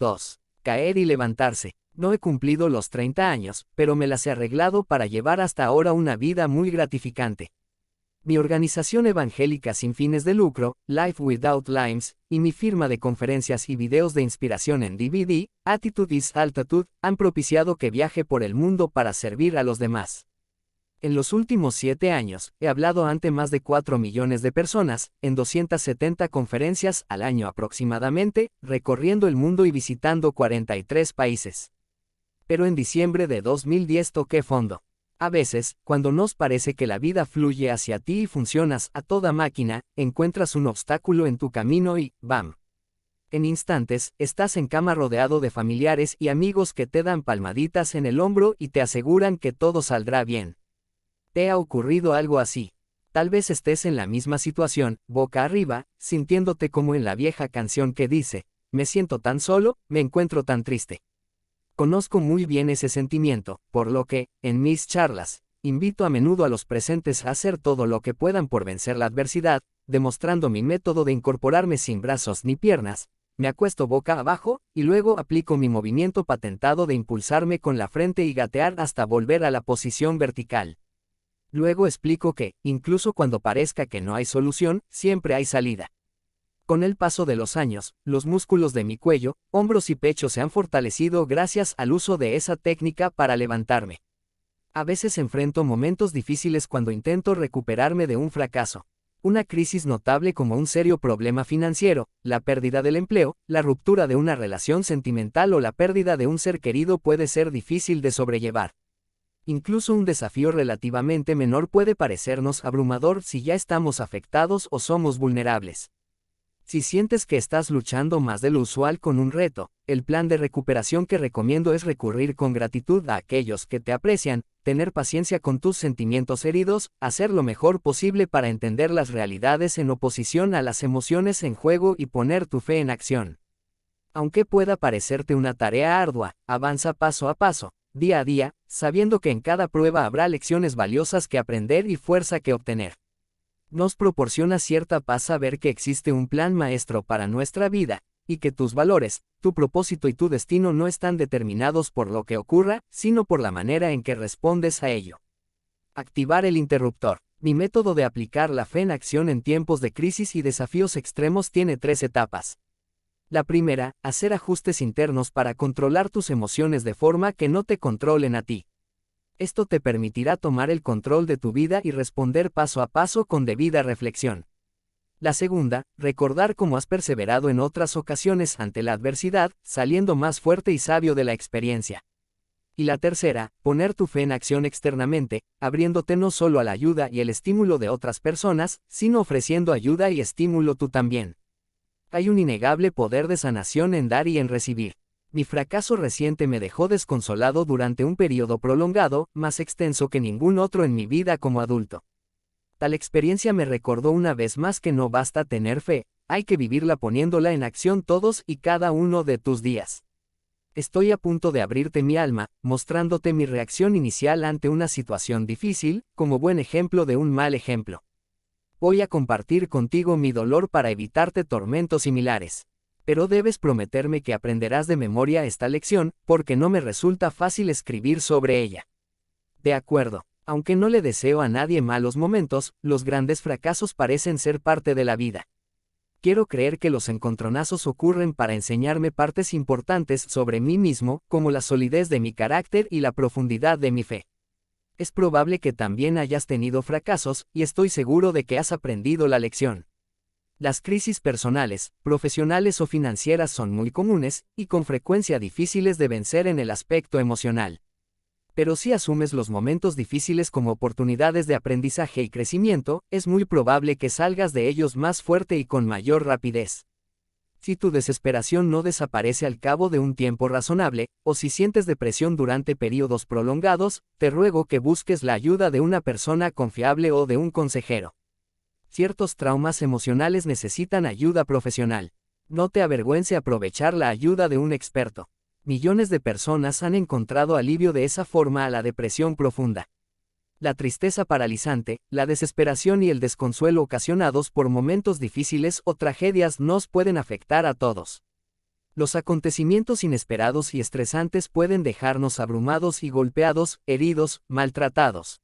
2. Caer y levantarse. No he cumplido los 30 años, pero me las he arreglado para llevar hasta ahora una vida muy gratificante. Mi organización evangélica sin fines de lucro, Life Without Limes, y mi firma de conferencias y videos de inspiración en DVD, Attitude is Altitude, han propiciado que viaje por el mundo para servir a los demás. En los últimos 7 años, he hablado ante más de 4 millones de personas, en 270 conferencias al año aproximadamente, recorriendo el mundo y visitando 43 países. Pero en diciembre de 2010 toqué fondo. A veces, cuando nos parece que la vida fluye hacia ti y funcionas a toda máquina, encuentras un obstáculo en tu camino y ¡bam! En instantes, estás en cama rodeado de familiares y amigos que te dan palmaditas en el hombro y te aseguran que todo saldrá bien. ¿Te ha ocurrido algo así? Tal vez estés en la misma situación, boca arriba, sintiéndote como en la vieja canción que dice, me siento tan solo, me encuentro tan triste. Conozco muy bien ese sentimiento, por lo que, en mis charlas, invito a menudo a los presentes a hacer todo lo que puedan por vencer la adversidad, demostrando mi método de incorporarme sin brazos ni piernas. Me acuesto boca abajo, y luego aplico mi movimiento patentado de impulsarme con la frente y gatear hasta volver a la posición vertical. Luego explico que, incluso cuando parezca que no hay solución, siempre hay salida. Con el paso de los años, los músculos de mi cuello, hombros y pecho se han fortalecido gracias al uso de esa técnica para levantarme. A veces enfrento momentos difíciles cuando intento recuperarme de un fracaso. Una crisis notable como un serio problema financiero, la pérdida del empleo, la ruptura de una relación sentimental o la pérdida de un ser querido puede ser difícil de sobrellevar. Incluso un desafío relativamente menor puede parecernos abrumador si ya estamos afectados o somos vulnerables. Si sientes que estás luchando más de lo usual con un reto, el plan de recuperación que recomiendo es recurrir con gratitud a aquellos que te aprecian, tener paciencia con tus sentimientos heridos, hacer lo mejor posible para entender las realidades en oposición a las emociones en juego y poner tu fe en acción. Aunque pueda parecerte una tarea ardua, avanza paso a paso, día a día, sabiendo que en cada prueba habrá lecciones valiosas que aprender y fuerza que obtener. Nos proporciona cierta paz saber que existe un plan maestro para nuestra vida, y que tus valores, tu propósito y tu destino no están determinados por lo que ocurra, sino por la manera en que respondes a ello. Activar el interruptor. Mi método de aplicar la fe en acción en tiempos de crisis y desafíos extremos tiene 3 etapas. La primera, hacer ajustes internos para controlar tus emociones de forma que no te controlen a ti. Esto te permitirá tomar el control de tu vida y responder paso a paso con debida reflexión. La segunda, recordar cómo has perseverado en otras ocasiones ante la adversidad, saliendo más fuerte y sabio de la experiencia. Y la tercera, poner tu fe en acción externamente, abriéndote no solo a la ayuda y el estímulo de otras personas, sino ofreciendo ayuda y estímulo tú también. Hay un innegable poder de sanación en dar y en recibir. Mi fracaso reciente me dejó desconsolado durante un periodo prolongado, más extenso que ningún otro en mi vida como adulto. Tal experiencia me recordó una vez más que no basta tener fe, hay que vivirla poniéndola en acción todos y cada uno de tus días. Estoy a punto de abrirte mi alma, mostrándote mi reacción inicial ante una situación difícil, como buen ejemplo de un mal ejemplo. Voy a compartir contigo mi dolor para evitarte tormentos similares. Pero debes prometerme que aprenderás de memoria esta lección, porque no me resulta fácil escribir sobre ella. De acuerdo, aunque no le deseo a nadie malos momentos, los grandes fracasos parecen ser parte de la vida. Quiero creer que los encontronazos ocurren para enseñarme partes importantes sobre mí mismo, como la solidez de mi carácter y la profundidad de mi fe. Es probable que también hayas tenido fracasos, y estoy seguro de que has aprendido la lección. Las crisis personales, profesionales o financieras son muy comunes, y con frecuencia difíciles de vencer en el aspecto emocional. Pero si asumes los momentos difíciles como oportunidades de aprendizaje y crecimiento, es muy probable que salgas de ellos más fuerte y con mayor rapidez. Si tu desesperación no desaparece al cabo de un tiempo razonable, o si sientes depresión durante periodos prolongados, te ruego que busques la ayuda de una persona confiable o de un consejero. Ciertos traumas emocionales necesitan ayuda profesional. No te avergüence aprovechar la ayuda de un experto. Millones de personas han encontrado alivio de esa forma a la depresión profunda. La tristeza paralizante, la desesperación y el desconsuelo ocasionados por momentos difíciles o tragedias nos pueden afectar a todos. Los acontecimientos inesperados y estresantes pueden dejarnos abrumados y golpeados, heridos, maltratados.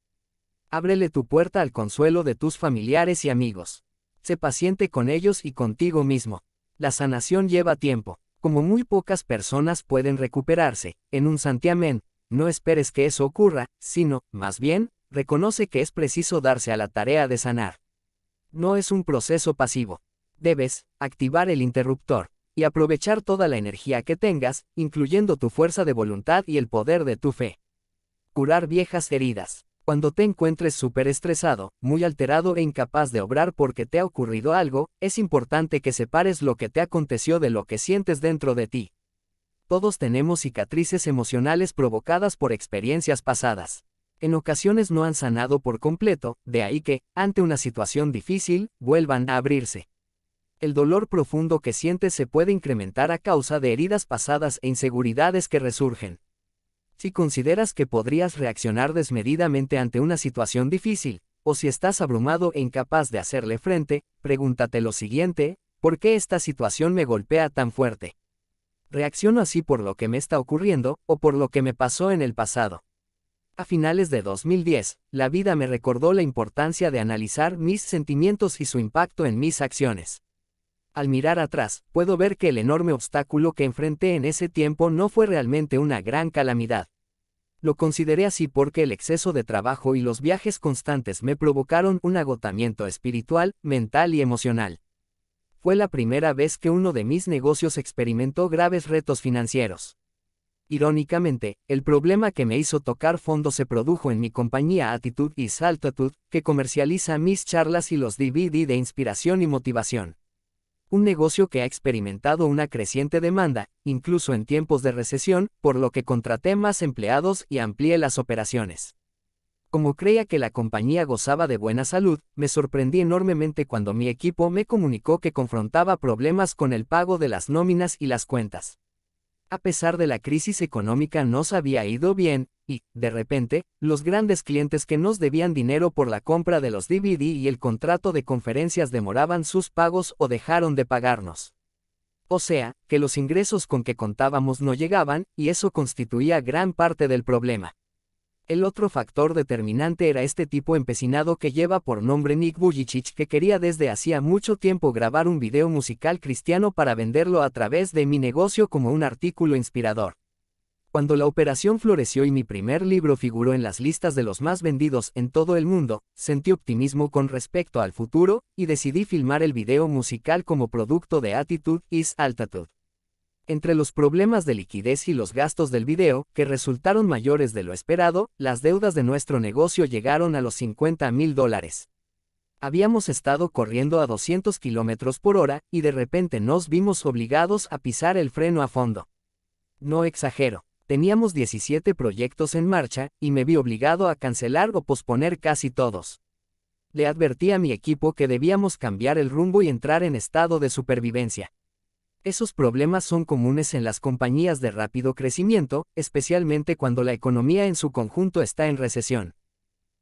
Ábrele tu puerta al consuelo de tus familiares y amigos. Sé paciente con ellos y contigo mismo. La sanación lleva tiempo. Como muy pocas personas pueden recuperarse, en un santiamén, no esperes que eso ocurra, sino, más bien, reconoce que es preciso darse a la tarea de sanar. No es un proceso pasivo. Debes activar el interruptor y aprovechar toda la energía que tengas, incluyendo tu fuerza de voluntad y el poder de tu fe. Curar viejas heridas. Cuando te encuentres súper estresado, muy alterado e incapaz de obrar porque te ha ocurrido algo, es importante que separes lo que te aconteció de lo que sientes dentro de ti. Todos tenemos cicatrices emocionales provocadas por experiencias pasadas. En ocasiones no han sanado por completo, de ahí que, ante una situación difícil, vuelvan a abrirse. El dolor profundo que sientes se puede incrementar a causa de heridas pasadas e inseguridades que resurgen. Si consideras que podrías reaccionar desmedidamente ante una situación difícil, o si estás abrumado e incapaz de hacerle frente, pregúntate lo siguiente: ¿por qué esta situación me golpea tan fuerte? ¿Reacciono así por lo que me está ocurriendo, o por lo que me pasó en el pasado? A finales de 2010, la vida me recordó la importancia de analizar mis sentimientos y su impacto en mis acciones. Al mirar atrás, puedo ver que el enorme obstáculo que enfrenté en ese tiempo no fue realmente una gran calamidad. Lo consideré así porque el exceso de trabajo y los viajes constantes me provocaron un agotamiento espiritual, mental y emocional. Fue la primera vez que uno de mis negocios experimentó graves retos financieros. Irónicamente, el problema que me hizo tocar fondo se produjo en mi compañía Attitude is Altitude, que comercializa mis charlas y los DVD de inspiración y motivación. Un negocio que ha experimentado una creciente demanda, incluso en tiempos de recesión, por lo que contraté más empleados y amplié las operaciones. Como creía que la compañía gozaba de buena salud, me sorprendí enormemente cuando mi equipo me comunicó que confrontaba problemas con el pago de las nóminas y las cuentas. A pesar de la crisis económica nos había ido bien, y, de repente, los grandes clientes que nos debían dinero por la compra de los DVD y el contrato de conferencias demoraban sus pagos o dejaron de pagarnos. O sea, que los ingresos con que contábamos no llegaban, y eso constituía gran parte del problema. El otro factor determinante era este tipo empecinado que lleva por nombre Nick Vujicic, que quería desde hacía mucho tiempo grabar un video musical cristiano para venderlo a través de mi negocio como un artículo inspirador. Cuando la operación floreció y mi primer libro figuró en las listas de los más vendidos en todo el mundo, sentí optimismo con respecto al futuro, y decidí filmar el video musical como producto de Attitude is Altitude. Entre los problemas de liquidez y los gastos del video, que resultaron mayores de lo esperado, las deudas de nuestro negocio llegaron a los $50,000. Habíamos estado corriendo a 200 km por hora, y de repente nos vimos obligados a pisar el freno a fondo. No exagero, teníamos 17 proyectos en marcha, y me vi obligado a cancelar o posponer casi todos. Le advertí a mi equipo que debíamos cambiar el rumbo y entrar en estado de supervivencia. Esos problemas son comunes en las compañías de rápido crecimiento, especialmente cuando la economía en su conjunto está en recesión.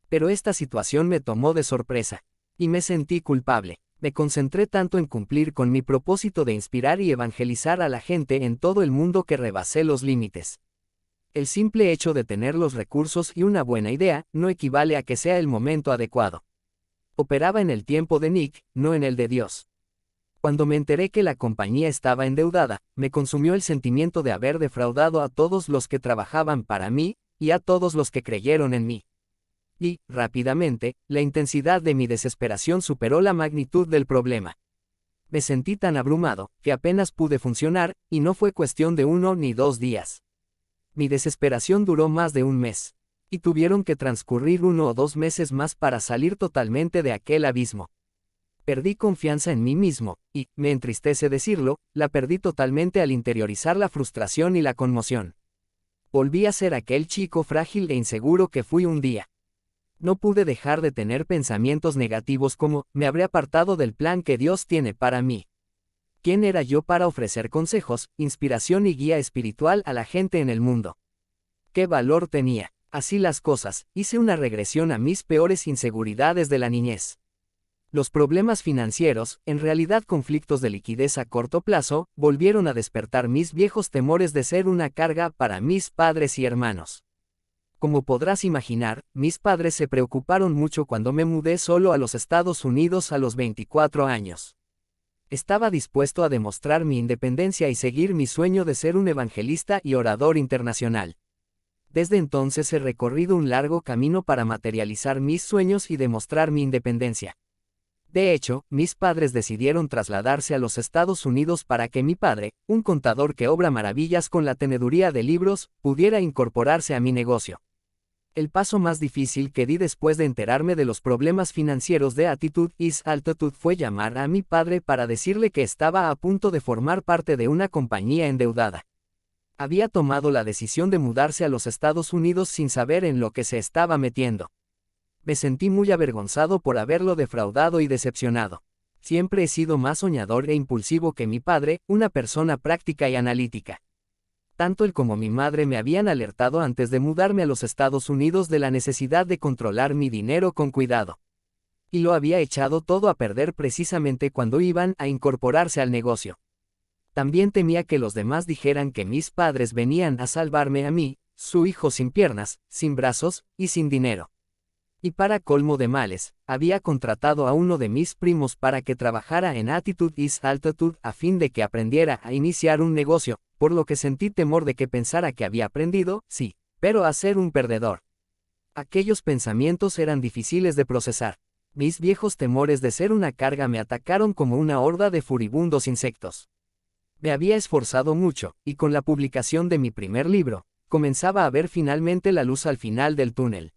Pero esta situación me tomó de sorpresa, y me sentí culpable. Me concentré tanto en cumplir con mi propósito de inspirar y evangelizar a la gente en todo el mundo que rebasé los límites. El simple hecho de tener los recursos y una buena idea no equivale a que sea el momento adecuado. Operaba en el tiempo de Nick, no en el de Dios. Cuando me enteré que la compañía estaba endeudada, me consumió el sentimiento de haber defraudado a todos los que trabajaban para mí, y a todos los que creyeron en mí. Y, rápidamente, la intensidad de mi desesperación superó la magnitud del problema. Me sentí tan abrumado, que apenas pude funcionar, y no fue cuestión de 1 ni 2 días. Mi desesperación duró más de un mes, y tuvieron que transcurrir 1 o 2 meses más para salir totalmente de aquel abismo. Perdí confianza en mí mismo, y, me entristece decirlo, la perdí totalmente al interiorizar la frustración y la conmoción. Volví a ser aquel chico frágil e inseguro que fui un día. No pude dejar de tener pensamientos negativos como, me habré apartado del plan que Dios tiene para mí. ¿Quién era yo para ofrecer consejos, inspiración y guía espiritual a la gente en el mundo? ¿Qué valor tenía? Así las cosas, hice una regresión a mis peores inseguridades de la niñez. Los problemas financieros, en realidad conflictos de liquidez a corto plazo, volvieron a despertar mis viejos temores de ser una carga para mis padres y hermanos. Como podrás imaginar, mis padres se preocuparon mucho cuando me mudé solo a los Estados Unidos a los 24 años. Estaba dispuesto a demostrar mi independencia y seguir mi sueño de ser un evangelista y orador internacional. Desde entonces he recorrido un largo camino para materializar mis sueños y demostrar mi independencia. De hecho, mis padres decidieron trasladarse a los Estados Unidos para que mi padre, un contador que obra maravillas con la teneduría de libros, pudiera incorporarse a mi negocio. El paso más difícil que di después de enterarme de los problemas financieros de Attitude is Altitude fue llamar a mi padre para decirle que estaba a punto de formar parte de una compañía endeudada. Había tomado la decisión de mudarse a los Estados Unidos sin saber en lo que se estaba metiendo. Me sentí muy avergonzado por haberlo defraudado y decepcionado. Siempre he sido más soñador e impulsivo que mi padre, una persona práctica y analítica. Tanto él como mi madre me habían alertado antes de mudarme a los Estados Unidos de la necesidad de controlar mi dinero con cuidado. Y lo había echado todo a perder precisamente cuando iban a incorporarse al negocio. También temía que los demás dijeran que mis padres venían a salvarme a mí, su hijo sin piernas, sin brazos, y sin dinero. Y para colmo de males, había contratado a uno de mis primos para que trabajara en Attitude is Altitude a fin de que aprendiera a iniciar un negocio, por lo que sentí temor de que pensara que había aprendido, sí, pero a ser un perdedor. Aquellos pensamientos eran difíciles de procesar. Mis viejos temores de ser una carga me atacaron como una horda de furibundos insectos. Me había esforzado mucho, y con la publicación de mi primer libro, comenzaba a ver finalmente la luz al final del túnel.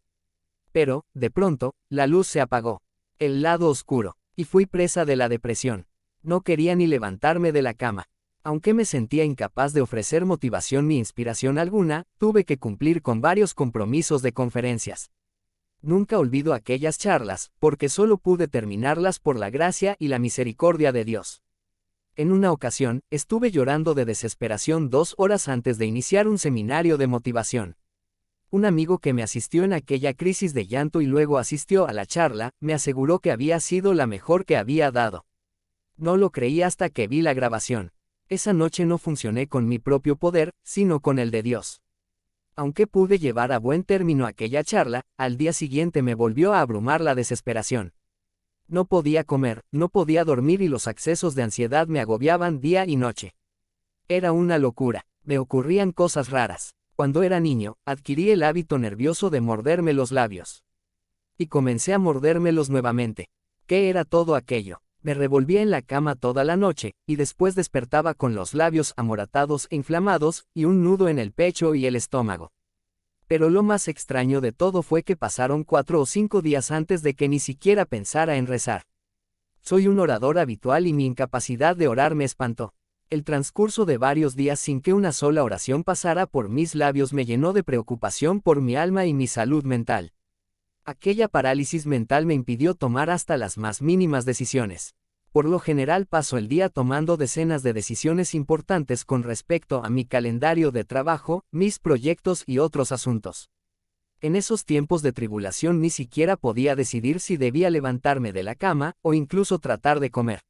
Pero, de pronto, la luz se apagó. El lado oscuro. Y fui presa de la depresión. No quería ni levantarme de la cama. Aunque me sentía incapaz de ofrecer motivación ni inspiración alguna, tuve que cumplir con varios compromisos de conferencias. Nunca olvido aquellas charlas, porque solo pude terminarlas por la gracia y la misericordia de Dios. En una ocasión, estuve llorando de desesperación 2 horas antes de iniciar un seminario de motivación. Un amigo que me asistió en aquella crisis de llanto y luego asistió a la charla, me aseguró que había sido la mejor que había dado. No lo creí hasta que vi la grabación. Esa noche no funcioné con mi propio poder, sino con el de Dios. Aunque pude llevar a buen término aquella charla, al día siguiente me volvió a abrumar la desesperación. No podía comer, no podía dormir y los accesos de ansiedad me agobiaban día y noche. Era una locura, me ocurrían cosas raras. Cuando era niño, adquirí el hábito nervioso de morderme los labios. Y comencé a mordérmelos nuevamente. ¿Qué era todo aquello? Me revolvía en la cama toda la noche, y después despertaba con los labios amoratados e inflamados, y un nudo en el pecho y el estómago. Pero lo más extraño de todo fue que pasaron 4 o 5 días antes de que ni siquiera pensara en rezar. Soy un orador habitual y mi incapacidad de orar me espantó. El transcurso de varios días sin que una sola oración pasara por mis labios me llenó de preocupación por mi alma y mi salud mental. Aquella parálisis mental me impidió tomar hasta las más mínimas decisiones. Por lo general paso el día tomando decenas de decisiones importantes con respecto a mi calendario de trabajo, mis proyectos y otros asuntos. En esos tiempos de tribulación ni siquiera podía decidir si debía levantarme de la cama o incluso tratar de comer.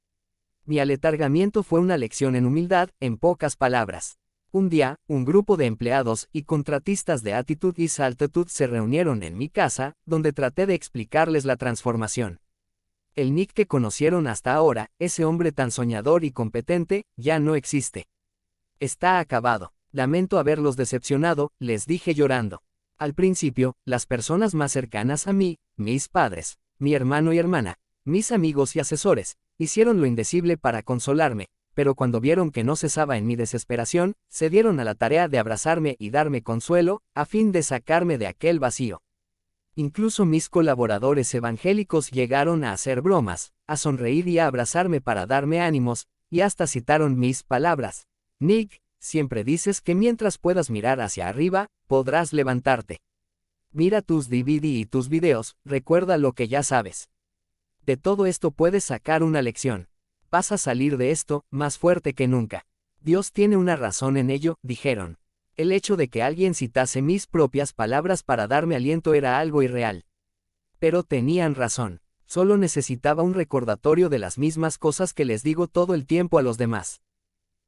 Mi aletargamiento fue una lección en humildad, en pocas palabras. Un día, un grupo de empleados y contratistas de Attitude is Altitude se reunieron en mi casa, donde traté de explicarles la transformación. El Nick que conocieron hasta ahora, ese hombre tan soñador y competente, ya no existe. Está acabado. Lamento haberlos decepcionado, les dije llorando. Al principio, las personas más cercanas a mí, mis padres, mi hermano y hermana, mis amigos y asesores, hicieron lo indecible para consolarme, pero cuando vieron que no cesaba en mi desesperación, se dieron a la tarea de abrazarme y darme consuelo, a fin de sacarme de aquel vacío. Incluso mis colaboradores evangélicos llegaron a hacer bromas, a sonreír y a abrazarme para darme ánimos, y hasta citaron mis palabras. Nick, siempre dices que mientras puedas mirar hacia arriba, podrás levantarte. Mira tus DVD y tus videos, recuerda lo que ya sabes. De todo esto puedes sacar una lección. Vas a salir de esto, más fuerte que nunca. Dios tiene una razón en ello, dijeron. El hecho de que alguien citase mis propias palabras para darme aliento era algo irreal. Pero tenían razón. Solo necesitaba un recordatorio de las mismas cosas que les digo todo el tiempo a los demás.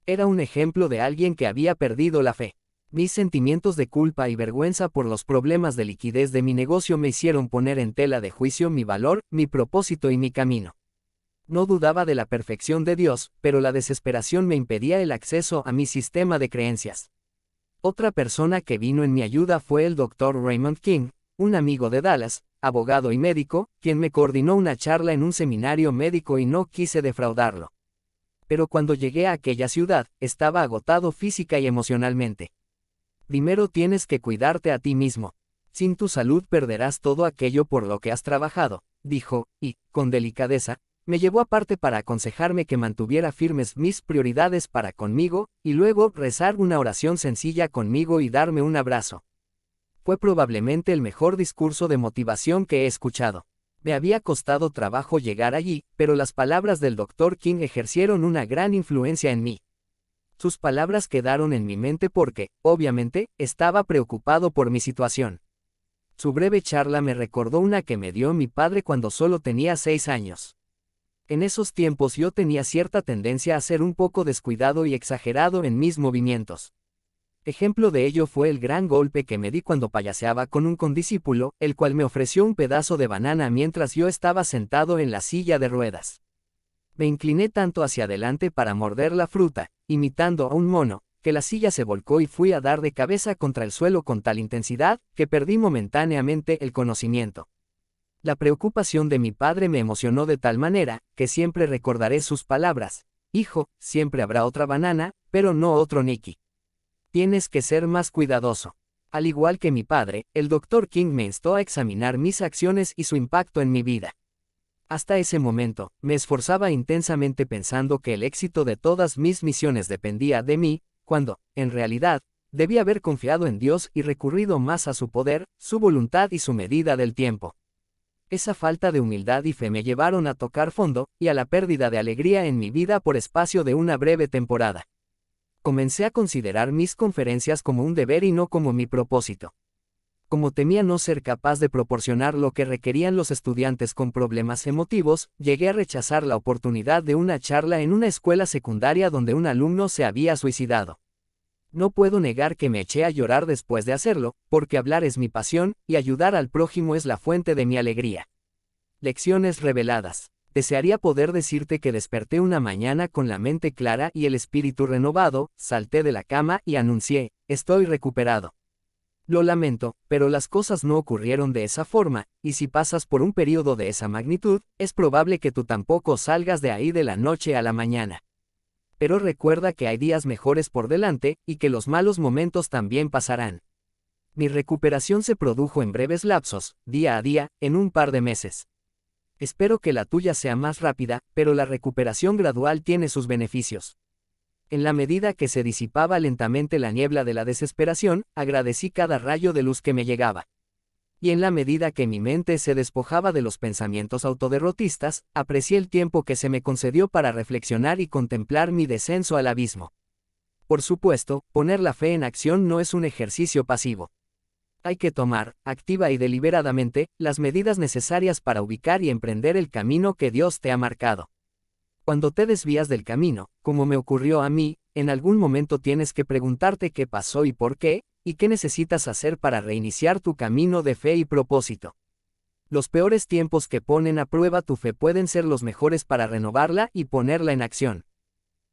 Era un ejemplo de alguien que había perdido la fe. Mis sentimientos de culpa y vergüenza por los problemas de liquidez de mi negocio me hicieron poner en tela de juicio mi valor, mi propósito y mi camino. No dudaba de la perfección de Dios, pero la desesperación me impedía el acceso a mi sistema de creencias. Otra persona que vino en mi ayuda fue el Dr. Raymond King, un amigo de Dallas, abogado y médico, quien me coordinó una charla en un seminario médico y no quise defraudarlo. Pero cuando llegué a aquella ciudad, estaba agotado física y emocionalmente. Primero tienes que cuidarte a ti mismo. Sin tu salud perderás todo aquello por lo que has trabajado, dijo, y, con delicadeza, me llevó aparte para aconsejarme que mantuviera firmes mis prioridades para conmigo, y luego rezar una oración sencilla conmigo y darme un abrazo. Fue probablemente el mejor discurso de motivación que he escuchado. Me había costado trabajo llegar allí, pero las palabras del Dr. King ejercieron una gran influencia en mí. Sus palabras quedaron en mi mente porque, obviamente, estaba preocupado por mi situación. Su breve charla me recordó una que me dio mi padre cuando solo tenía 6 años. En esos tiempos yo tenía cierta tendencia a ser un poco descuidado y exagerado en mis movimientos. Ejemplo de ello fue el gran golpe que me di cuando payaseaba con un condiscípulo, el cual me ofreció un pedazo de banana mientras yo estaba sentado en la silla de ruedas. Me incliné tanto hacia adelante para morder la fruta, imitando a un mono, que la silla se volcó y fui a dar de cabeza contra el suelo con tal intensidad, que perdí momentáneamente el conocimiento. La preocupación de mi padre me emocionó de tal manera, que siempre recordaré sus palabras: hijo, siempre habrá otra banana, pero no otro Nicky. Tienes que ser más cuidadoso. Al igual que mi padre, el Dr. King me instó a examinar mis acciones y su impacto en mi vida. Hasta ese momento, me esforzaba intensamente pensando que el éxito de todas mis misiones dependía de mí, cuando, en realidad, debía haber confiado en Dios y recurrido más a su poder, su voluntad y su medida del tiempo. Esa falta de humildad y fe me llevaron a tocar fondo, y a la pérdida de alegría en mi vida por espacio de una breve temporada. Comencé a considerar mis conferencias como un deber y no como mi propósito. Como temía no ser capaz de proporcionar lo que requerían los estudiantes con problemas emotivos, llegué a rechazar la oportunidad de una charla en una escuela secundaria donde un alumno se había suicidado. No puedo negar que me eché a llorar después de hacerlo, porque hablar es mi pasión, y ayudar al prójimo es la fuente de mi alegría. Lecciones reveladas. Desearía poder decirte que desperté una mañana con la mente clara y el espíritu renovado, salté de la cama y anuncié: estoy recuperado. Lo lamento, pero las cosas no ocurrieron de esa forma, y si pasas por un periodo de esa magnitud, es probable que tú tampoco salgas de ahí de la noche a la mañana. Pero recuerda que hay días mejores por delante, y que los malos momentos también pasarán. Mi recuperación se produjo en breves lapsos, día a día, en un par de meses. Espero que la tuya sea más rápida, pero la recuperación gradual tiene sus beneficios. En la medida que se disipaba lentamente la niebla de la desesperación, agradecí cada rayo de luz que me llegaba. Y en la medida que mi mente se despojaba de los pensamientos autoderrotistas, aprecié el tiempo que se me concedió para reflexionar y contemplar mi descenso al abismo. Por supuesto, poner la fe en acción no es un ejercicio pasivo. Hay que tomar, activa y deliberadamente, las medidas necesarias para ubicar y emprender el camino que Dios te ha marcado. Cuando te desvías del camino, como me ocurrió a mí, en algún momento tienes que preguntarte qué pasó y por qué, y qué necesitas hacer para reiniciar tu camino de fe y propósito. Los peores tiempos que ponen a prueba tu fe pueden ser los mejores para renovarla y ponerla en acción.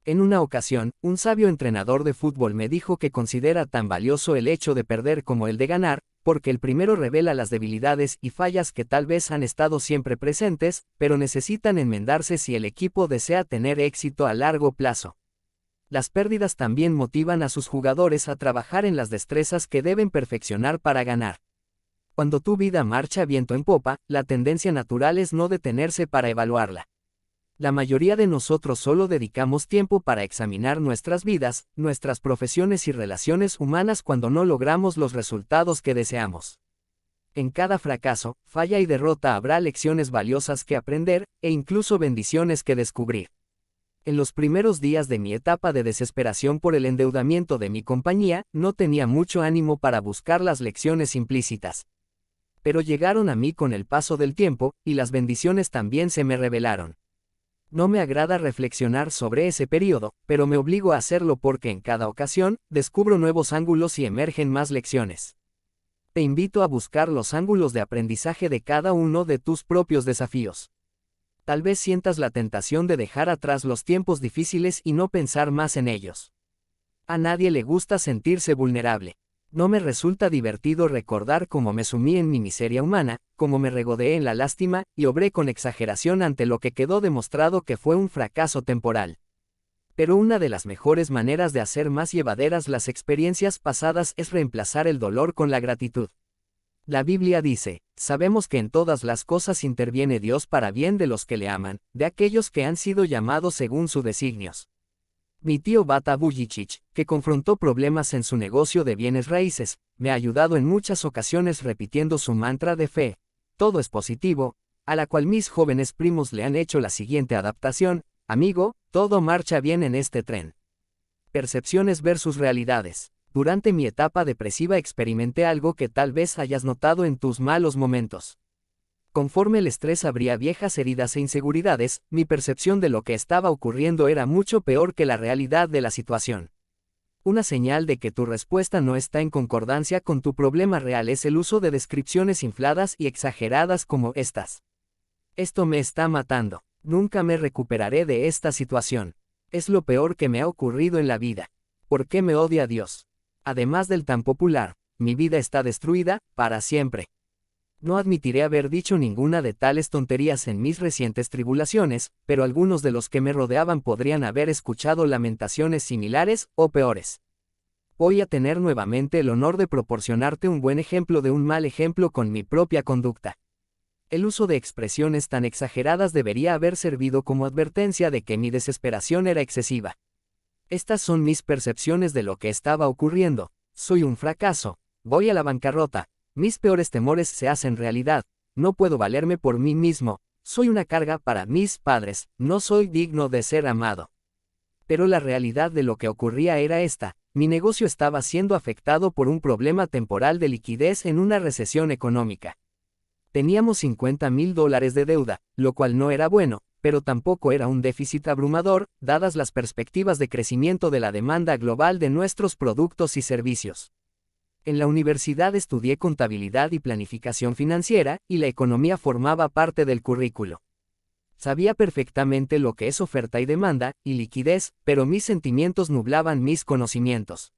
En una ocasión, un sabio entrenador de fútbol me dijo que considera tan valioso el hecho de perder como el de ganar, porque el primero revela las debilidades y fallas que tal vez han estado siempre presentes, pero necesitan enmendarse si el equipo desea tener éxito a largo plazo. Las pérdidas también motivan a sus jugadores a trabajar en las destrezas que deben perfeccionar para ganar. Cuando tu vida marcha viento en popa, la tendencia natural es no detenerse para evaluarla. La mayoría de nosotros solo dedicamos tiempo para examinar nuestras vidas, nuestras profesiones y relaciones humanas cuando no logramos los resultados que deseamos. En cada fracaso, falla y derrota habrá lecciones valiosas que aprender, e incluso bendiciones que descubrir. En los primeros días de mi etapa de desesperación por el endeudamiento de mi compañía, no tenía mucho ánimo para buscar las lecciones implícitas. Pero llegaron a mí con el paso del tiempo, y las bendiciones también se me revelaron. No me agrada reflexionar sobre ese periodo, pero me obligo a hacerlo porque en cada ocasión, descubro nuevos ángulos y emergen más lecciones. Te invito a buscar los ángulos de aprendizaje de cada uno de tus propios desafíos. Tal vez sientas la tentación de dejar atrás los tiempos difíciles y no pensar más en ellos. A nadie le gusta sentirse vulnerable. No me resulta divertido recordar cómo me sumí en mi miseria humana, cómo me regodeé en la lástima, y obré con exageración ante lo que quedó demostrado que fue un fracaso temporal. Pero una de las mejores maneras de hacer más llevaderas las experiencias pasadas es reemplazar el dolor con la gratitud. La Biblia dice, sabemos que en todas las cosas interviene Dios para bien de los que le aman, de aquellos que han sido llamados según sus designios. Mi tío Bata Vujicic, que confrontó problemas en su negocio de bienes raíces, me ha ayudado en muchas ocasiones repitiendo su mantra de fe, todo es positivo, a la cual mis jóvenes primos le han hecho la siguiente adaptación: amigo, todo marcha bien en este tren. Percepciones versus realidades. Durante mi etapa depresiva experimenté algo que tal vez hayas notado en tus malos momentos. Conforme el estrés abría viejas heridas e inseguridades, mi percepción de lo que estaba ocurriendo era mucho peor que la realidad de la situación. Una señal de que tu respuesta no está en concordancia con tu problema real es el uso de descripciones infladas y exageradas como estas. Esto me está matando. Nunca me recuperaré de esta situación. Es lo peor que me ha ocurrido en la vida. ¿Por qué me odia Dios? Además del tan popular, mi vida está destruida, para siempre. No admitiré haber dicho ninguna de tales tonterías en mis recientes tribulaciones, pero algunos de los que me rodeaban podrían haber escuchado lamentaciones similares, o peores. Voy a tener nuevamente el honor de proporcionarte un buen ejemplo de un mal ejemplo con mi propia conducta. El uso de expresiones tan exageradas debería haber servido como advertencia de que mi desesperación era excesiva. Estas son mis percepciones de lo que estaba ocurriendo. Soy un fracaso. Voy a la bancarrota. Mis peores temores se hacen realidad. No puedo valerme por mí mismo. Soy una carga para mis padres. No soy digno de ser amado. Pero la realidad de lo que ocurría era esta: mi negocio estaba siendo afectado por un problema temporal de liquidez en una recesión económica. Teníamos $50,000 de deuda, lo cual no era bueno, pero tampoco era un déficit abrumador, dadas las perspectivas de crecimiento de la demanda global de nuestros productos y servicios. En la universidad estudié contabilidad y planificación financiera, y la economía formaba parte del currículo. Sabía perfectamente lo que es oferta y demanda, y liquidez, pero mis sentimientos nublaban mis conocimientos.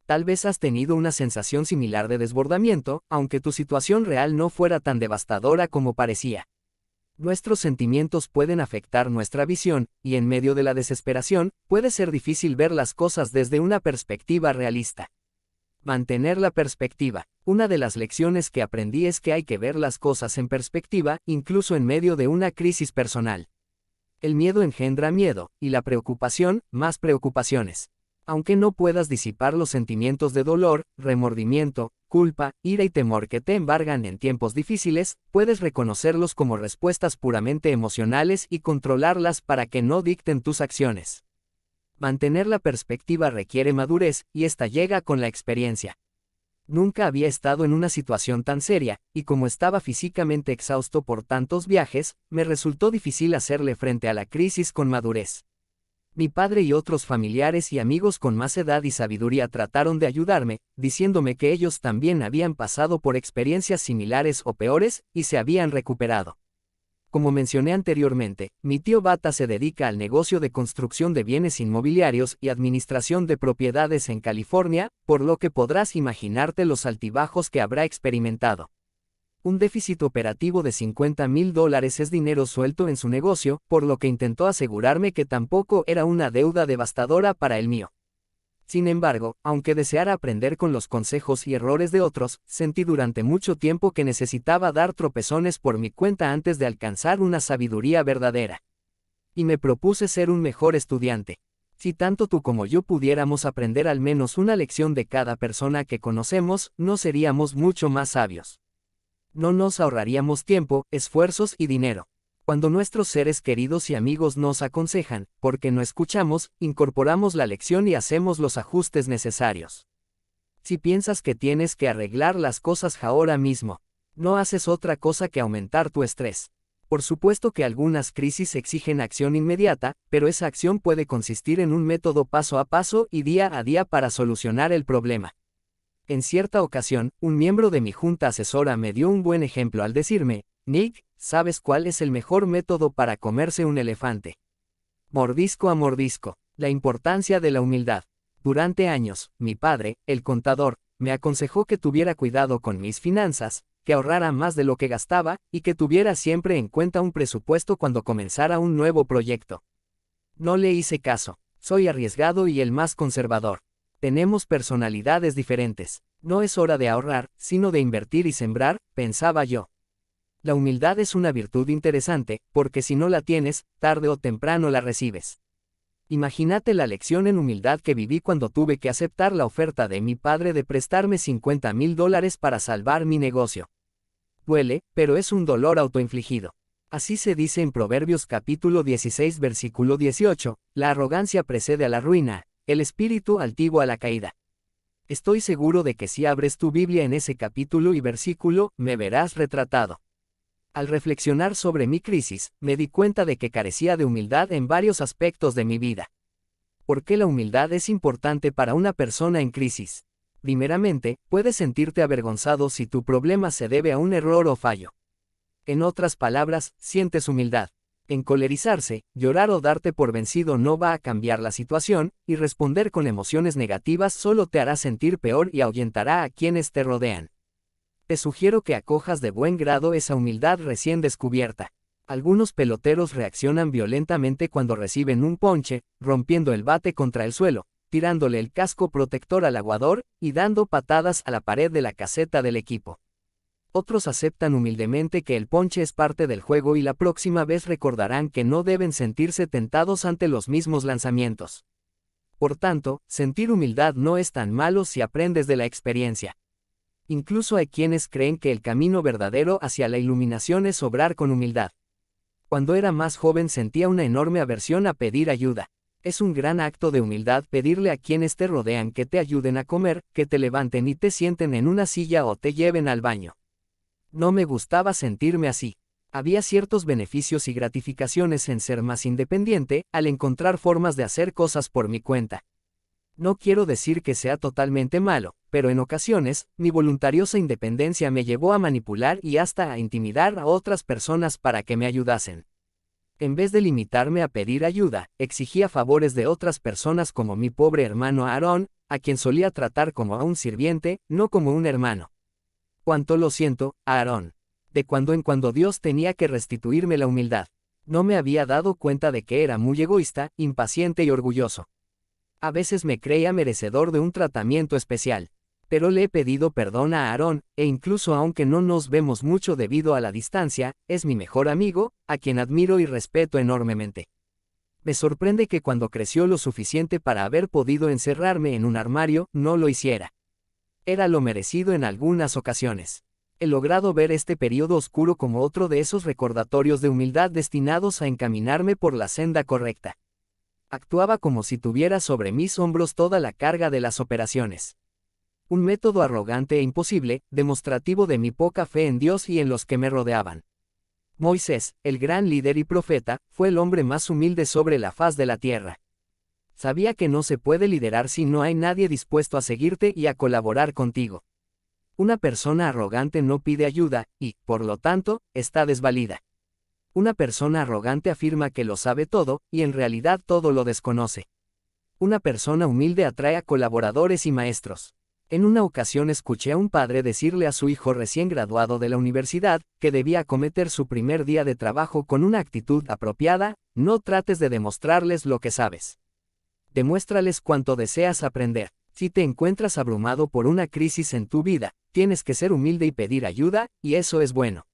Tal vez has tenido una sensación similar de desbordamiento, aunque tu situación real no fuera tan devastadora como parecía. Nuestros sentimientos pueden afectar nuestra visión, y en medio de la desesperación, puede ser difícil ver las cosas desde una perspectiva realista. Mantener la perspectiva. Una de las lecciones que aprendí es que hay que ver las cosas en perspectiva, incluso en medio de una crisis personal. El miedo engendra miedo, y la preocupación, más preocupaciones. Aunque no puedas disipar los sentimientos de dolor, remordimiento, culpa, ira y temor que te embargan en tiempos difíciles, puedes reconocerlos como respuestas puramente emocionales y controlarlas para que no dicten tus acciones. Mantener la perspectiva requiere madurez, y esta llega con la experiencia. Nunca había estado en una situación tan seria, y como estaba físicamente exhausto por tantos viajes, me resultó difícil hacerle frente a la crisis con madurez. Mi padre y otros familiares y amigos con más edad y sabiduría trataron de ayudarme, diciéndome que ellos también habían pasado por experiencias similares o peores, y se habían recuperado. Como mencioné anteriormente, mi tío Bata se dedica al negocio de construcción de bienes inmobiliarios y administración de propiedades en California, por lo que podrás imaginarte los altibajos que habrá experimentado. Un déficit operativo de $50,000 es dinero suelto en su negocio, por lo que intentó asegurarme que tampoco era una deuda devastadora para el mío. Sin embargo, aunque deseara aprender con los consejos y errores de otros, sentí durante mucho tiempo que necesitaba dar tropezones por mi cuenta antes de alcanzar una sabiduría verdadera. Y me propuse ser un mejor estudiante. Si tanto tú como yo pudiéramos aprender al menos una lección de cada persona que conocemos, no seríamos mucho más sabios. No nos ahorraríamos tiempo, esfuerzos y dinero. Cuando nuestros seres queridos y amigos nos aconsejan, porque no escuchamos, incorporamos la lección y hacemos los ajustes necesarios. Si piensas que tienes que arreglar las cosas ahora mismo, No haces otra cosa que aumentar tu estrés. Por supuesto que algunas crisis exigen acción inmediata, pero esa acción puede consistir en un método paso a paso y día a día para solucionar el problema. En cierta ocasión, un miembro de mi junta asesora me dio un buen ejemplo al decirme: Nick, ¿sabes cuál es el mejor método para comerse un elefante? Mordisco a mordisco. La importancia de la humildad. Durante años, mi padre, el contador, me aconsejó que tuviera cuidado con mis finanzas, que ahorrara más de lo que gastaba, y que tuviera siempre en cuenta un presupuesto cuando comenzara un nuevo proyecto. No le hice caso. Soy arriesgado y el más conservador. Tenemos personalidades diferentes. No es hora de ahorrar, sino de invertir y sembrar, pensaba yo. La humildad es una virtud interesante, porque si no la tienes, tarde o temprano la recibes. Imagínate la lección en humildad que viví cuando tuve que aceptar la oferta de mi padre de prestarme $50,000 para salvar mi negocio. Duele, pero es un dolor autoinfligido. Así se dice en Proverbios capítulo 16 versículo 18, la arrogancia precede a la ruina, el espíritu altivo a la caída. Estoy seguro de que si abres tu Biblia en ese capítulo y versículo, me verás retratado. Al reflexionar sobre mi crisis, me di cuenta de que carecía de humildad en varios aspectos de mi vida. ¿Por qué la humildad es importante para una persona en crisis? Primeramente, puedes sentirte avergonzado si tu problema se debe a un error o fallo. En otras palabras, sientes humildad. Encolerizarse, llorar o darte por vencido no va a cambiar la situación, y responder con emociones negativas solo te hará sentir peor y ahuyentará a quienes te rodean. Te sugiero que acojas de buen grado esa humildad recién descubierta. Algunos peloteros reaccionan violentamente cuando reciben un ponche, rompiendo el bate contra el suelo, tirándole el casco protector al aguador, y dando patadas a la pared de la caseta del equipo. Otros aceptan humildemente que el ponche es parte del juego y la próxima vez recordarán que no deben sentirse tentados ante los mismos lanzamientos. Por tanto, sentir humildad no es tan malo si aprendes de la experiencia. Incluso hay quienes creen que el camino verdadero hacia la iluminación es obrar con humildad. Cuando era más joven sentía una enorme aversión a pedir ayuda. Es un gran acto de humildad pedirle a quienes te rodean que te ayuden a comer, que te levanten y te sienten en una silla o te lleven al baño. No me gustaba sentirme así. Había ciertos beneficios y gratificaciones en ser más independiente, al encontrar formas de hacer cosas por mi cuenta. No quiero decir que sea totalmente malo, pero en ocasiones, mi voluntariosa independencia me llevó a manipular y hasta a intimidar a otras personas para que me ayudasen. En vez de limitarme a pedir ayuda, exigía favores de otras personas como mi pobre hermano Aarón, a quien solía tratar como a un sirviente, no como un hermano. Cuánto lo siento, Aarón. De cuando en cuando Dios tenía que restituirme la humildad. No me había dado cuenta de que era muy egoísta, impaciente y orgulloso. A veces me creía merecedor de un tratamiento especial. Pero le he pedido perdón a Aarón, e incluso aunque no nos vemos mucho debido a la distancia, es mi mejor amigo, a quien admiro y respeto enormemente. Me sorprende que cuando creció lo suficiente para haber podido encerrarme en un armario, no lo hiciera. Era lo merecido en algunas ocasiones. He logrado ver este periodo oscuro como otro de esos recordatorios de humildad destinados a encaminarme por la senda correcta. Actuaba como si tuviera sobre mis hombros toda la carga de las operaciones. Un método arrogante e imposible, demostrativo de mi poca fe en Dios y en los que me rodeaban. Moisés, el gran líder y profeta, fue el hombre más humilde sobre la faz de la tierra. Sabía que no se puede liderar si no hay nadie dispuesto a seguirte y a colaborar contigo. Una persona arrogante no pide ayuda, y, por lo tanto, está desvalida. Una persona arrogante afirma que lo sabe todo, y en realidad todo lo desconoce. Una persona humilde atrae a colaboradores y maestros. En una ocasión escuché a un padre decirle a su hijo recién graduado de la universidad, que debía acometer su primer día de trabajo con una actitud apropiada: no trates de demostrarles lo que sabes. Demuéstrales cuánto deseas aprender. Si te encuentras abrumado por una crisis en tu vida, tienes que ser humilde y pedir ayuda, y eso es bueno.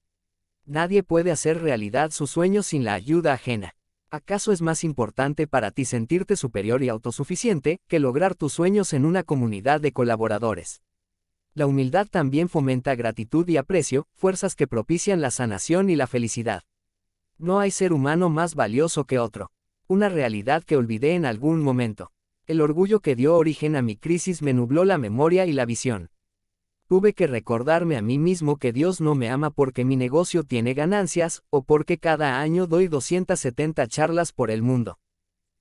Nadie puede hacer realidad sus sueños sin la ayuda ajena. ¿Acaso es más importante para ti sentirte superior y autosuficiente que lograr tus sueños en una comunidad de colaboradores? La humildad también fomenta gratitud y aprecio, fuerzas que propician la sanación y la felicidad. No hay ser humano más valioso que otro. Una realidad que olvidé en algún momento. El orgullo que dio origen a mi crisis me nubló la memoria y la visión. Tuve que recordarme a mí mismo que Dios no me ama porque mi negocio tiene ganancias, o porque cada año doy 270 charlas por el mundo.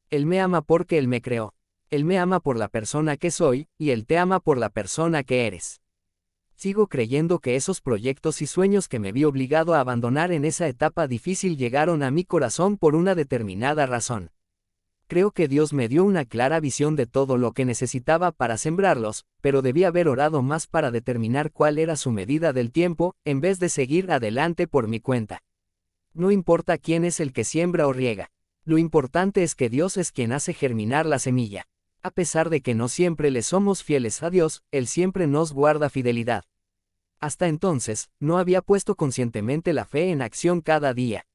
Él me ama porque Él me creó. Él me ama por la persona que soy, y Él te ama por la persona que eres. Sigo creyendo que esos proyectos y sueños que me vi obligado a abandonar en esa etapa difícil llegaron a mi corazón por una determinada razón. Creo que Dios me dio una clara visión de todo lo que necesitaba para sembrarlos, pero debí haber orado más para determinar cuál era su medida del tiempo, en vez de seguir adelante por mi cuenta. No importa quién es el que siembra o riega. Lo importante es que Dios es quien hace germinar la semilla. A pesar de que no siempre le somos fieles a Dios, Él siempre nos guarda fidelidad. Hasta entonces, no había puesto conscientemente la fe en acción cada día.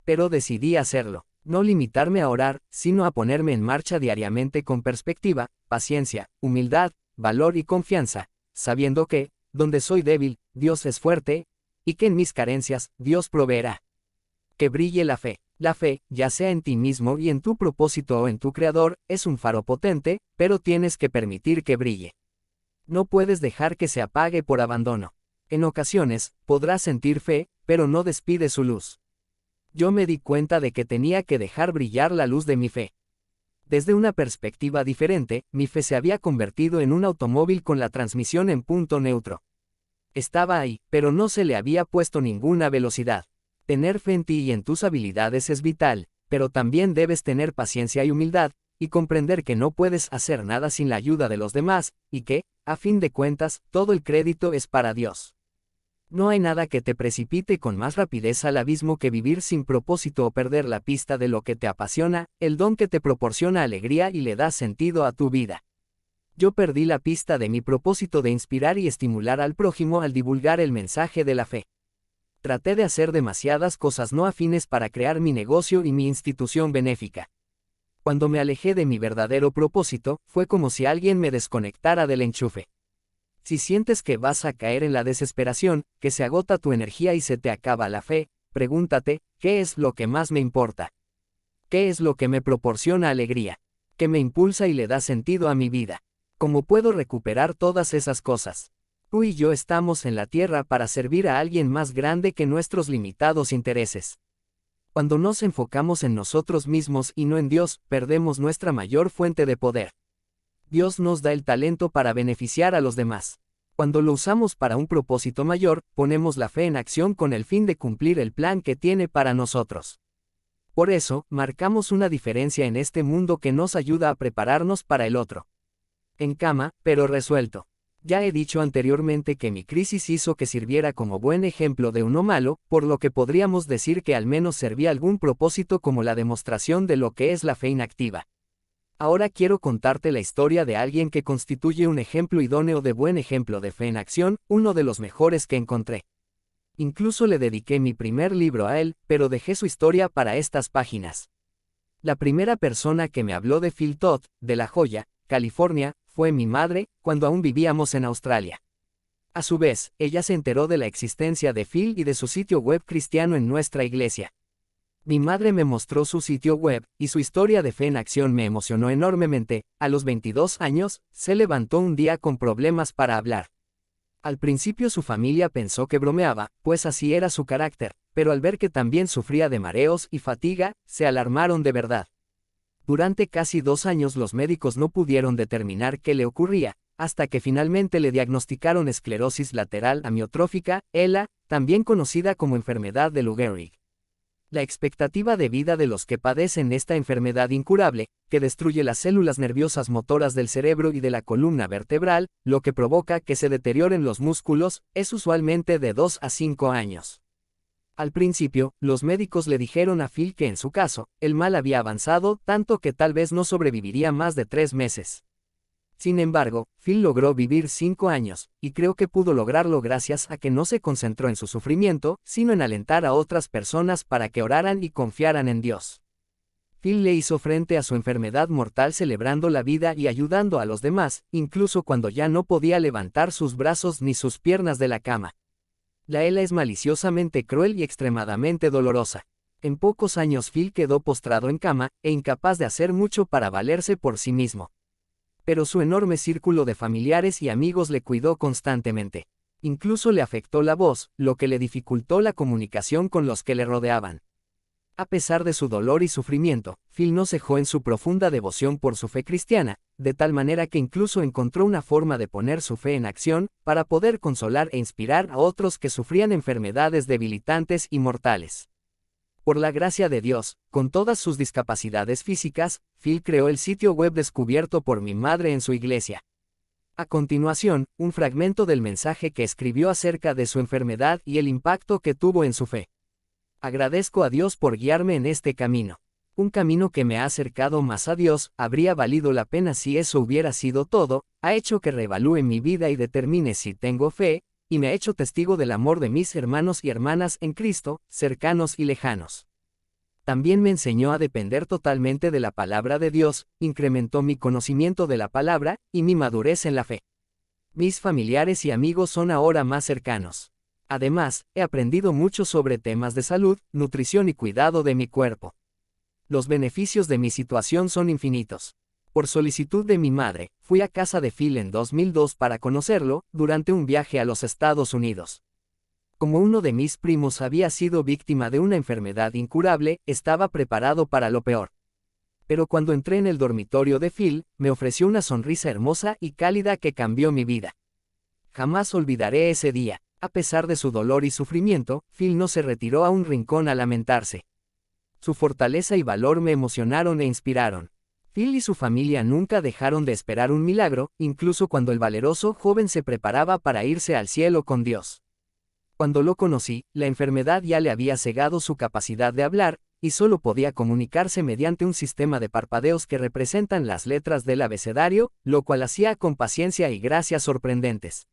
Pero decidí hacerlo. No limitarme a orar, sino a ponerme en marcha diariamente con perspectiva, paciencia, humildad, valor y confianza, sabiendo que, donde soy débil, Dios es fuerte, y que en mis carencias, Dios proveerá. Que brille la fe. La fe, ya sea en ti mismo y en tu propósito o en tu Creador, es un faro potente, pero tienes que permitir que brille. No puedes dejar que se apague por abandono. En ocasiones, podrás sentir fe, pero no despide su luz. Yo me di cuenta de que tenía que dejar brillar la luz de mi fe. Desde una perspectiva diferente, mi fe se había convertido en un automóvil con la transmisión en punto neutro. Estaba ahí, pero no se le había puesto ninguna velocidad. Tener fe en ti y en tus habilidades es vital, pero también debes tener paciencia y humildad, y comprender que no puedes hacer nada sin la ayuda de los demás, y que, a fin de cuentas, todo el crédito es para Dios. No hay nada que te precipite con más rapidez al abismo que vivir sin propósito o perder la pista de lo que te apasiona, el don que te proporciona alegría y le da sentido a tu vida. Yo perdí la pista de mi propósito de inspirar y estimular al prójimo al divulgar el mensaje de la fe. Traté de hacer demasiadas cosas no afines para crear mi negocio y mi institución benéfica. Cuando me alejé de mi verdadero propósito, fue como si alguien me desconectara del enchufe. Si sientes que vas a caer en la desesperación, que se agota tu energía y se te acaba la fe, pregúntate, ¿qué es lo que más me importa? ¿Qué es lo que me proporciona alegría? ¿Qué me impulsa y le da sentido a mi vida? ¿Cómo puedo recuperar todas esas cosas? Tú y yo estamos en la tierra para servir a alguien más grande que nuestros limitados intereses. Cuando nos enfocamos en nosotros mismos y no en Dios, perdemos nuestra mayor fuente de poder. Dios nos da el talento para beneficiar a los demás. Cuando lo usamos para un propósito mayor, ponemos la fe en acción con el fin de cumplir el plan que tiene para nosotros. Por eso, marcamos una diferencia en este mundo que nos ayuda a prepararnos para el otro. En cama, pero resuelto. Ya he dicho anteriormente que mi crisis hizo que sirviera como buen ejemplo de uno malo, por lo que podríamos decir que al menos servía algún propósito como la demostración de lo que es la fe inactiva. Ahora quiero contarte la historia de alguien que constituye un ejemplo idóneo de buen ejemplo de fe en acción, uno de los mejores que encontré. Incluso le dediqué mi primer libro a él, pero dejé su historia para estas páginas. La primera persona que me habló de Phil Todd, de La Joya, California, fue mi madre, cuando aún vivíamos en Australia. A su vez, ella se enteró de la existencia de Phil y de su sitio web cristiano en nuestra iglesia. Mi madre me mostró su sitio web, y su historia de fe en acción me emocionó enormemente. A los 22 años, se levantó un día con problemas para hablar. Al principio su familia pensó que bromeaba, pues así era su carácter, pero al ver que también sufría de mareos y fatiga, se alarmaron de verdad. Durante casi 2 años los médicos no pudieron determinar qué le ocurría, hasta que finalmente le diagnosticaron esclerosis lateral amiotrófica, ELA, también conocida como enfermedad de Lou Gehrig. La expectativa de vida de los que padecen esta enfermedad incurable, que destruye las células nerviosas motoras del cerebro y de la columna vertebral, lo que provoca que se deterioren los músculos, es usualmente de 2 a 5 años. Al principio, los médicos le dijeron a Phil que en su caso, el mal había avanzado tanto que tal vez no sobreviviría más de 3 meses. Sin embargo, Phil logró vivir 5 años, y creo que pudo lograrlo gracias a que no se concentró en su sufrimiento, sino en alentar a otras personas para que oraran y confiaran en Dios. Phil le hizo frente a su enfermedad mortal celebrando la vida y ayudando a los demás, incluso cuando ya no podía levantar sus brazos ni sus piernas de la cama. La ELA es maliciosamente cruel y extremadamente dolorosa. En pocos años Phil quedó postrado en cama, e incapaz de hacer mucho para valerse por sí mismo. Pero su enorme círculo de familiares y amigos le cuidó constantemente. Incluso le afectó la voz, lo que le dificultó la comunicación con los que le rodeaban. A pesar de su dolor y sufrimiento, Phil no cejó en su profunda devoción por su fe cristiana, de tal manera que incluso encontró una forma de poner su fe en acción, para poder consolar e inspirar a otros que sufrían enfermedades debilitantes y mortales. Por la gracia de Dios, con todas sus discapacidades físicas, Phil creó el sitio web descubierto por mi madre en su iglesia. A continuación, un fragmento del mensaje que escribió acerca de su enfermedad y el impacto que tuvo en su fe. Agradezco a Dios por guiarme en este camino. Un camino que me ha acercado más a Dios, habría valido la pena si eso hubiera sido todo, ha hecho que reevalúe mi vida y determine si tengo fe, y me ha hecho testigo del amor de mis hermanos y hermanas en Cristo, cercanos y lejanos. También me enseñó a depender totalmente de la palabra de Dios, incrementó mi conocimiento de la palabra, y mi madurez en la fe. Mis familiares y amigos son ahora más cercanos. Además, he aprendido mucho sobre temas de salud, nutrición y cuidado de mi cuerpo. Los beneficios de mi situación son infinitos. Por solicitud de mi madre, fui a casa de Phil en 2002 para conocerlo, durante un viaje a los Estados Unidos. Como uno de mis primos había sido víctima de una enfermedad incurable, estaba preparado para lo peor. Pero cuando entré en el dormitorio de Phil, me ofreció una sonrisa hermosa y cálida que cambió mi vida. Jamás olvidaré ese día. A pesar de su dolor y sufrimiento, Phil no se retiró a un rincón a lamentarse. Su fortaleza y valor me emocionaron e inspiraron. Phil y su familia nunca dejaron de esperar un milagro, incluso cuando el valeroso joven se preparaba para irse al cielo con Dios. Cuando lo conocí, la enfermedad ya le había cegado su capacidad de hablar, y solo podía comunicarse mediante un sistema de parpadeos que representan las letras del abecedario, lo cual hacía con paciencia y gracia sorprendentes.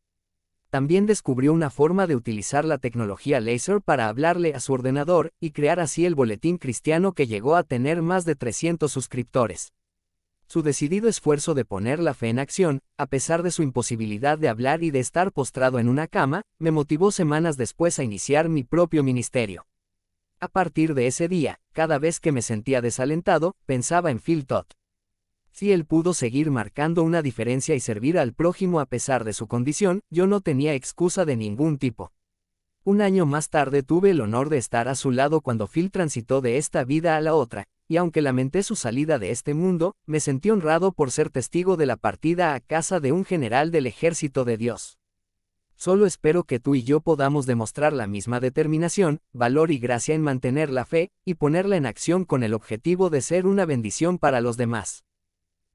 También descubrió una forma de utilizar la tecnología láser para hablarle a su ordenador, y crear así el boletín cristiano que llegó a tener más de 300 suscriptores. Su decidido esfuerzo de poner la fe en acción, a pesar de su imposibilidad de hablar y de estar postrado en una cama, me motivó semanas después a iniciar mi propio ministerio. A partir de ese día, cada vez que me sentía desalentado, pensaba en Phil Todd. Si él pudo seguir marcando una diferencia y servir al prójimo a pesar de su condición, yo no tenía excusa de ningún tipo. Un año más tarde tuve el honor de estar a su lado cuando Phil transitó de esta vida a la otra, y aunque lamenté su salida de este mundo, me sentí honrado por ser testigo de la partida a casa de un general del ejército de Dios. Solo espero que tú y yo podamos demostrar la misma determinación, valor y gracia en mantener la fe, y ponerla en acción con el objetivo de ser una bendición para los demás.